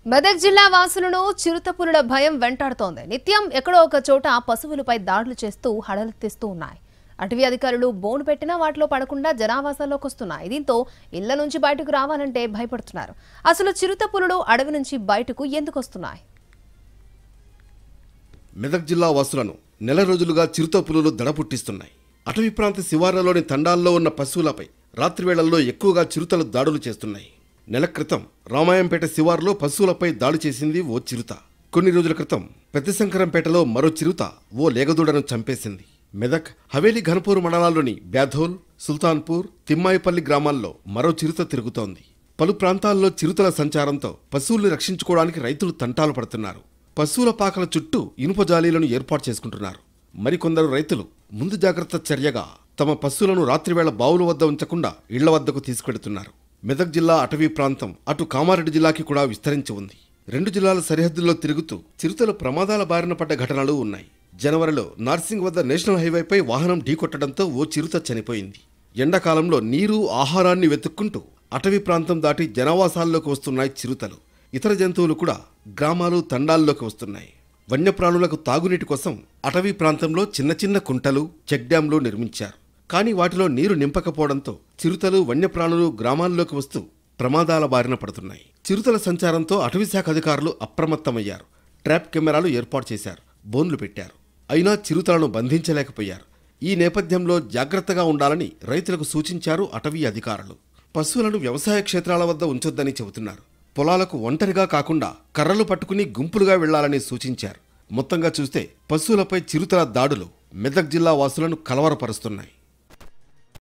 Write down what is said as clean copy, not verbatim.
మెదక్ జిల్లా వాసులను చిరుతపులుల భయం వెంటాడుతోంది. నిత్యం ఎక్కడో ఒక చోట పశువులపై దాడులు చేస్తూ హడలెత్తిస్తూ ఉన్నాయి. అటవీ అధికారులు బోను పెట్టినా వాటిలో పడకుండా జనావాసాల్లోకి వస్తున్నాయి. దీంతో ఇళ్ల నుంచి బయటకు రావాలంటే భయపడుతున్నారు. అసలు చిరుతపులులు అడవి నుంచి బయటకు ఎందుకు వస్తున్నాయి? మెదక్ జిల్లా వాసులను నెల రోజులుగా చిరుతపులులు దడపుట్టిస్తున్నాయి. అటవీ ప్రాంత శివార్లలోని తండాల్లో ఉన్న పశువులపై రాత్రివేళల్లో ఎక్కువగా చిరుతలు దాడులు చేస్తున్నాయి. నెల క్రితం రామాయంపేట శివార్లో పశువులపై దాడి చేసింది ఓ చిరుత. కొన్ని రోజుల క్రితం పెద్దశంకరంపేటలో మరో చిరుత ఓ లేగదూడను చంపేసింది. మెదక్ హవేలీ ఘనపూర్ మండలాల్లోని బ్యాధోల్, సుల్తాన్పూర్, తిమ్మాయిపల్లి గ్రామాల్లో మరో చిరుత తిరుగుతోంది. పలు ప్రాంతాల్లో చిరుతల సంచారంతో పశువుల్ని రక్షించుకోవడానికి రైతులు తంటాలు పడుతున్నారు. పశువుల పాకల చుట్టూ ఇనుప జాలీలను ఏర్పాటు చేసుకుంటున్నారు. మరికొందరు రైతులు ముందు జాగ్రత్త చర్యగా తమ పశువులను రాత్రివేళ బావుల వద్ద ఉంచకుండా ఇళ్ల వద్దకు తీసుకెడుతున్నారు. మెదక్ జిల్లా అటవీ ప్రాంతం అటు కామారెడ్డి జిల్లాకి కూడా విస్తరించి ఉంది. రెండు జిల్లాల సరిహద్దుల్లో తిరుగుతూ చిరుతలు ప్రమాదాల బారిన పడ్డ ఘటనలు ఉన్నాయి. జనవరిలో నార్సింగ్ వద్ద నేషనల్ హైవేపై వాహనం ఢీకొట్టడంతో ఓ చిరుత చనిపోయింది. ఎండాకాలంలో నీరు, ఆహారాన్ని వెతుక్కుంటూ అటవీ ప్రాంతం దాటి జనావాసాల్లోకి వస్తున్నాయి చిరుతలు. ఇతర జంతువులు కూడా గ్రామాలు, తండాల్లోకి వస్తున్నాయి. వన్యప్రాణులకు తాగునీటి కోసం అటవీ ప్రాంతంలో చిన్న చిన్న కుంటలు, చెక్ డ్యాంలు నిర్మించారు. కానీ వాటిలో నీరు నింపకపోవడంతో చిరుతలు, వన్యప్రాణులు గ్రామాల్లోకి వస్తూ ప్రమాదాల బారిన పడుతున్నాయి. చిరుతల సంచారంతో అటవీశాఖ అధికారులు అప్రమత్తమయ్యారు. ట్రాప్ కెమెరాలు ఏర్పాటు చేశారు, బోన్లు పెట్టారు. అయినా చిరుతలను బంధించలేకపోయారు. ఈ నేపథ్యంలో జాగ్రత్తగా ఉండాలని రైతులకు సూచించారు అటవీ అధికారులు. పశువులను వ్యవసాయ క్షేత్రాల వద్ద ఉంచొద్దని చెబుతున్నారు. పొలాలకు ఒంటరిగా కాకుండా కర్రలు పట్టుకుని గుంపులుగా వెళ్లాలని సూచించారు. మొత్తంగా చూస్తే పశువులపై చిరుతల దాడులు మెదక్ జిల్లా వాసులను కలవరపరుస్తున్నాయి.